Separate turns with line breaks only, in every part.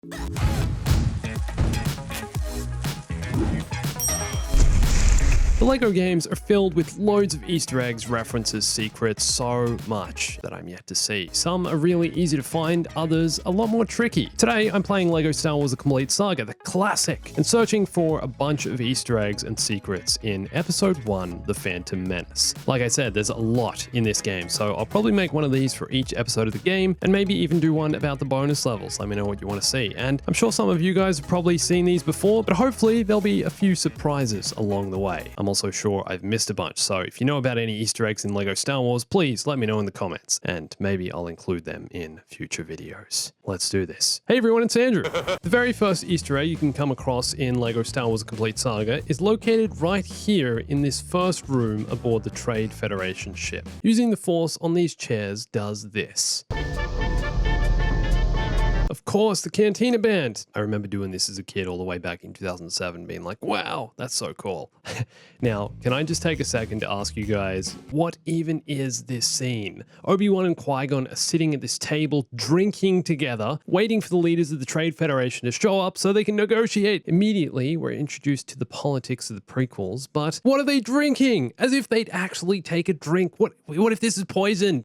The LEGO games are filled with loads of Easter eggs, references, secrets, so much that I'm yet to see. Some are really easy to find, others a lot more tricky. Today, I'm playing LEGO Star Wars: The Complete Saga, the classic, and searching for a bunch of Easter eggs and secrets in Episode 1, The Phantom Menace. Like I said, there's a lot in this game, so I'll probably make one of these for each episode of the game, and maybe even do one about the bonus levels. Let me know what you want to see. And I'm sure some of you guys have probably seen these before, but hopefully there'll be a few surprises along the way. I'm also sure I've missed a bunch, so if you know about any Easter eggs in LEGO Star Wars, please let me know in the comments, and maybe I'll include them in future videos. Let's do this. Hey everyone, it's Andrew. The very first Easter egg you can come across in LEGO Star Wars: The Complete Saga is located right here in this first room aboard the Trade Federation ship. Using the Force on these chairs does this. Of course, the Cantina Band. I remember doing this as a kid all the way back in 2007, being like, wow, that's so cool. Now, can I just take a second to ask you guys, what even is this scene? Obi-Wan and Qui-Gon are sitting at this table, drinking together, waiting for the leaders of the Trade Federation to show up so they can negotiate. Immediately, we're introduced to the politics of the prequels, but what are they drinking? As if they'd actually take a drink. What if this is poison?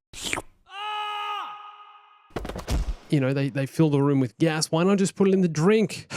You know, they fill the room with gas. Why not just put it in the drink?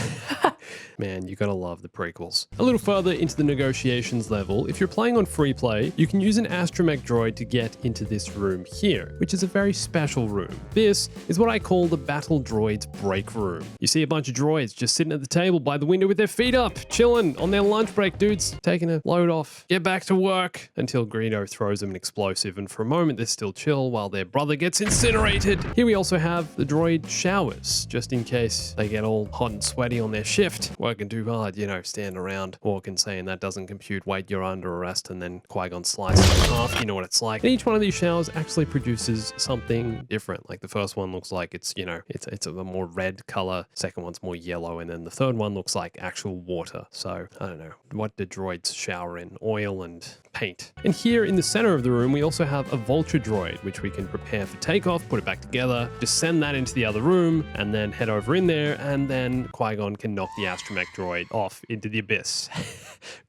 Man, you gotta love the prequels. A little further into the negotiations level, if you're playing on free play, you can use an astromech droid to get into this room here, which is a very special room. This is what I call the battle droid's break room. You see a bunch of droids just sitting at the table by the window with their feet up, chilling on their lunch break, dudes, taking a load off. Get back to work, until Greedo throws them an explosive, and for a moment they're still chill while their brother gets incinerated. Here we also have the droid showers, just in case they get all hot and sweaty on their shift, working too hard, you know, standing around walking, saying that doesn't compute, wait, you're under arrest, and then Qui-Gon slices in half. You know what it's like. And each one of these showers actually produces something different. Like the first one looks like it's, you know, it's a more red color, second one's more yellow, and then the third one looks like actual water. So I don't know, what do droids shower in? Oil and paint. And here in the center of the room, we also have a vulture droid, which we can prepare for takeoff, put it back together, just send that into the other room, and then head over in there, and then Qui-Gon can knock the astromech droid off into the abyss.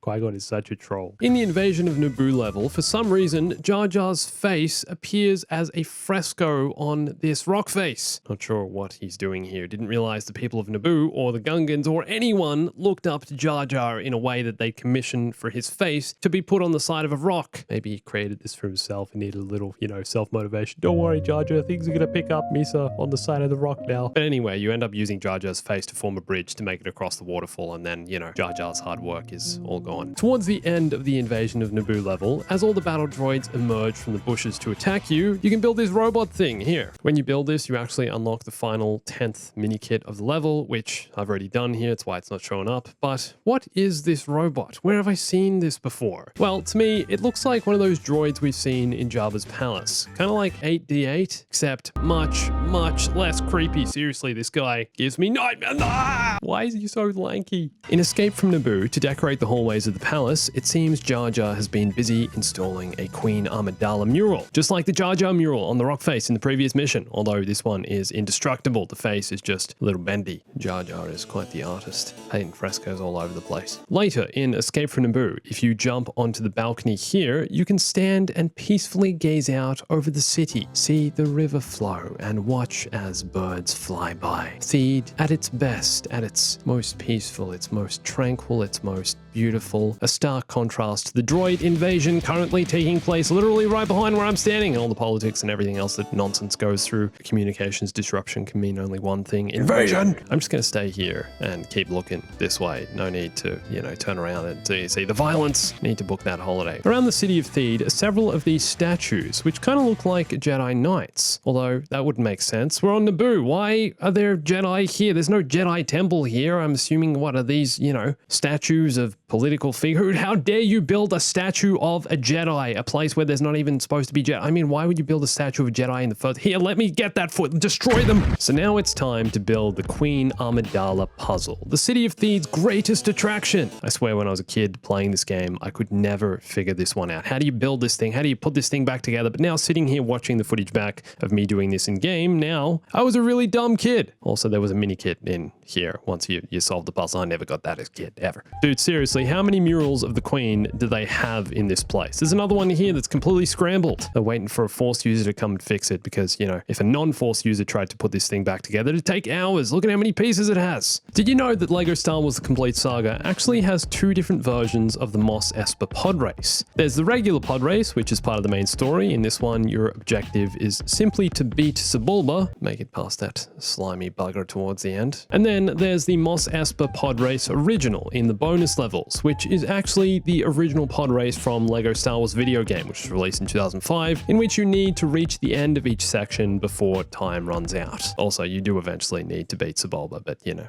Qui-Gon is such a troll. In the Invasion of Naboo level, for some reason, Jar Jar's face appears as a fresco on this rock face. Not sure what he's doing here. Didn't realize the people of Naboo or the Gungans or anyone looked up to Jar Jar in a way that they commissioned for his face to be put on the side of a rock. Maybe he created this for himself and needed a little, you know, self-motivation. Don't worry, Jar Jar, things are gonna pick up Misa on the side of the rock now. But anyway, you end up using Jar Jar's face to form a bridge to make it across the waterfall, and then, you know, Jar Jar's hard work is all gone. Towards the end of the Invasion of Naboo level, as all the battle droids emerge from the bushes to attack you, you can build this robot thing here. When you build this, you actually unlock the final 10th mini kit of the level, which I've already done here. It's why it's not showing up. But what is this robot? Where have I seen this before? Well, to me, it looks like one of those droids we've seen in Jabba's palace. Kind of like 8D8, except much, much less creepy. Seriously, this guy gives me nightmares. Ah! Why is he so lanky? In Escape from Naboo, to decorate the hallways of the palace, it seems Jar Jar has been busy installing a Queen Amidala mural. Just like the Jar Jar mural on the rock face in the previous mission, although this one is indestructible. The face is just a little bendy. Jar Jar is quite the artist, painting frescoes all over the place. Later, in Escape from Naboo, if you jump onto the balcony here, you can stand and peacefully gaze out over the city, see the river flow, and watch as birds fly by. Theed at its best, at its most peaceful, its most tranquil, its most beautiful. A stark contrast to the droid invasion currently taking place literally right behind where I'm standing, and all the politics and everything else that nonsense goes through. Communications disruption can mean only one thing: invasion! I'm just gonna stay here and keep looking this way. No need to, you know, turn around and see the violence. Need to book that holiday. Around the city of Theed are several of these statues, which kind of look like Jedi Knights. Although, that wouldn't make sense. We're on Naboo. Why are there Jedi here? There's no Jedi temple here. I'm assuming, what are these, you know, statues of political figure? How dare you build a statue of a Jedi, a place where there's not even supposed to be Jedi? I mean, why would you build a statue of a Jedi in the first? Here, let me get that foot, destroy them. So now it's time to build the Queen Amidala puzzle, the City of Thieves' greatest attraction. I swear when I was a kid playing this game, I could never figure this one out. How do you build this thing? How do you put this thing back together? But now sitting here watching the footage back of me doing this in game, now I was a really dumb kid. Also, there was a mini kit in here once you solved the puzzle. I never got that as a kid, ever. Dude, seriously, how many murals of the Queen do they have in this place? There's another one here that's completely scrambled. They're waiting for a Force user to come and fix it because, you know, if a non-Force user tried to put this thing back together, it'd take hours. Look at how many pieces it has. Did you know that LEGO Star Wars The Complete Saga actually has two different versions of the Mos Espa pod race? There's the regular pod race, which is part of the main story. In this one, your objective is simply to beat Sebulba, make it past that slimy bugger towards the end. And then there's the Mos Espa pod race original in the bonus levels, which is actually the original pod race from LEGO Star Wars video game, which was released in 2005, in which you need to reach the end of each section before time runs out. Also, you do eventually need to beat Sebulba, but you know.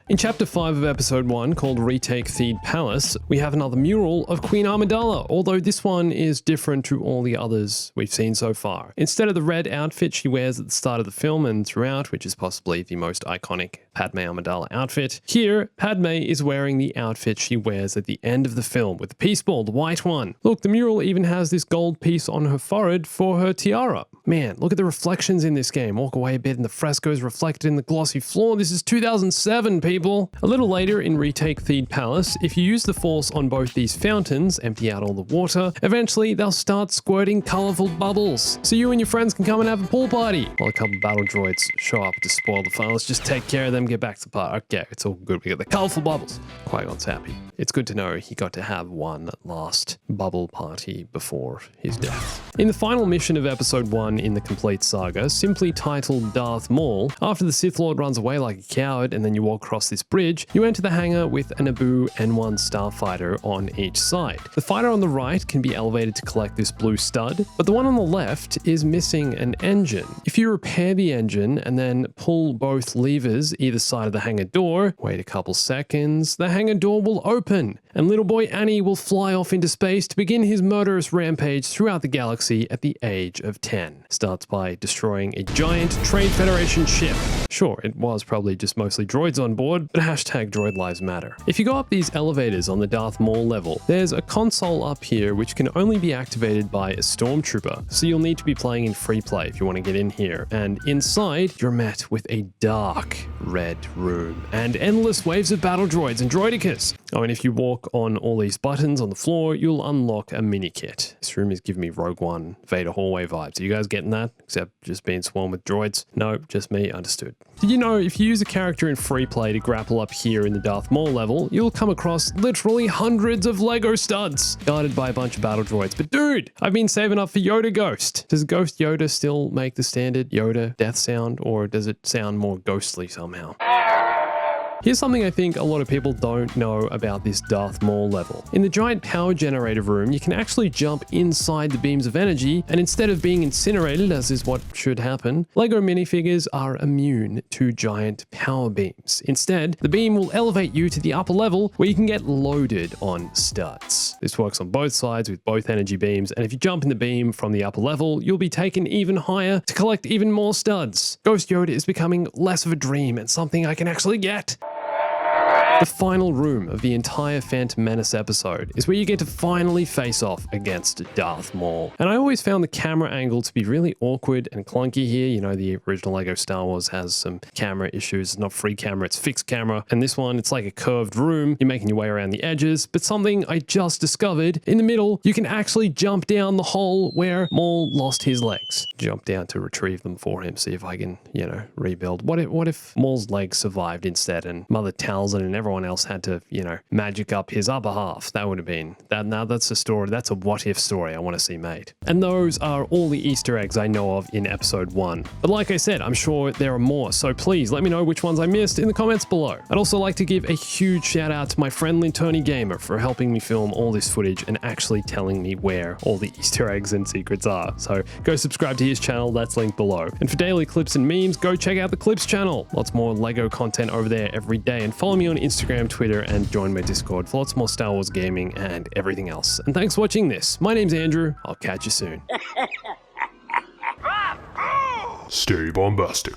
In Chapter 5 of Episode 1, called Retake Theed Palace, we have another mural of Queen Amidala, although this one is different to all the others we've seen so far. Instead of the red outfit she wears at the start of the film and throughout, which is possibly the most iconic Padme Amidala outfit, here, Padme is wearing the outfit she wears at the end of the film with the peace ball, the white one. Look, the mural even has this gold piece on her forehead for her tiara. Man, look at the reflections in this game. Walk away a bit and the frescoes reflected in the glossy floor. This is 2007, people. A little later in Retake Theed Palace, if you use the Force on both these fountains, empty out all the water, eventually they'll start squirting colorful bubbles. So you and your friends can come and have a pool party. While a couple battle droids show up to spoil the fun. Let's just take care of them, get back to the party. Okay, it's all good. We got the colorful bubbles. Qui-Gon's happy. It's good to know he got to have one last bubble party before his death. In the final mission of Episode 1 in the Complete Saga, simply titled Darth Maul, after the Sith Lord runs away like a coward and then you walk across this bridge, you enter the hangar with a Naboo N1 starfighter on each side. The fighter on the right can be elevated to collect this blue stud, but the one on the left is missing an engine. If you repair the engine and then pull both levers either side of the hangar door, wait a couple seconds, the hangar door will open, and little boy Annie will fly off into space to begin his murderous rampage throughout the galaxy at the age of 10. Starts by destroying a giant Trade Federation ship. Sure, it was probably just mostly droids on board, but hashtag droid lives matter. If you go up these elevators on the Darth Maul level, there's a console up here which can only be activated by a stormtrooper, so you'll need to be playing in free play if you want to get in here. And inside, you're met with a dark red room and endless waves of battle droids and droidicas. Oh, and if you walk on all these buttons on the floor, you'll unlock a mini kit. This room is giving me Rogue One Vader hallway vibes. Are you guys getting that? Except just being swarmed with droids? No, just me, understood. Did you know if you use a character in free play to grapple up here in the Darth Maul level, you'll come across literally hundreds of Lego studs, guarded by a bunch of battle droids. But dude, I've been saving up for Yoda Ghost. Does Ghost Yoda still make the standard Yoda death sound, or does it sound more ghostly somehow? Here's something I think a lot of people don't know about this Darth Maul level. In the giant power generator room, you can actually jump inside the beams of energy, and instead of being incinerated, as is what should happen, LEGO minifigures are immune to giant power beams. Instead, the beam will elevate you to the upper level where you can get loaded on studs. This works on both sides with both energy beams, and if you jump in the beam from the upper level, you'll be taken even higher to collect even more studs. Ghost Yoda is becoming less of a dream and something I can actually get. The final room of the entire Phantom Menace episode is where you get to finally face off against Darth Maul. And I always found the camera angle to be really awkward and clunky here. You know, the original LEGO Star Wars has some camera issues. It's not free camera, it's fixed camera. And this one, it's like a curved room. You're making your way around the edges. But something I just discovered, in the middle, you can actually jump down the hole where Maul lost his legs. Jump down to retrieve them for him, see if I can, you know, rebuild. What if Maul's legs survived instead and Mother Talzin and everyone everyone else had to, you know, magic up his upper half. That would have been that. Now that's a story. That's a what if story I want to see made. And those are all the Easter eggs I know of in episode 1. But like I said, I'm sure there are more. So please let me know which ones I missed in the comments below. I'd also like to give a huge shout out to my friend Linterni Gamer for helping me film all this footage and actually telling me where all the Easter eggs and secrets are. So go subscribe to his channel, that's linked below. And for daily clips and memes, go check out the Clips channel. Lots more LEGO content over there every day. And follow me on Instagram, Twitter, and join my Discord for lots more Star Wars gaming and everything else. And thanks for watching this. My name's Andrew. I'll catch you soon.
Stay bombastic.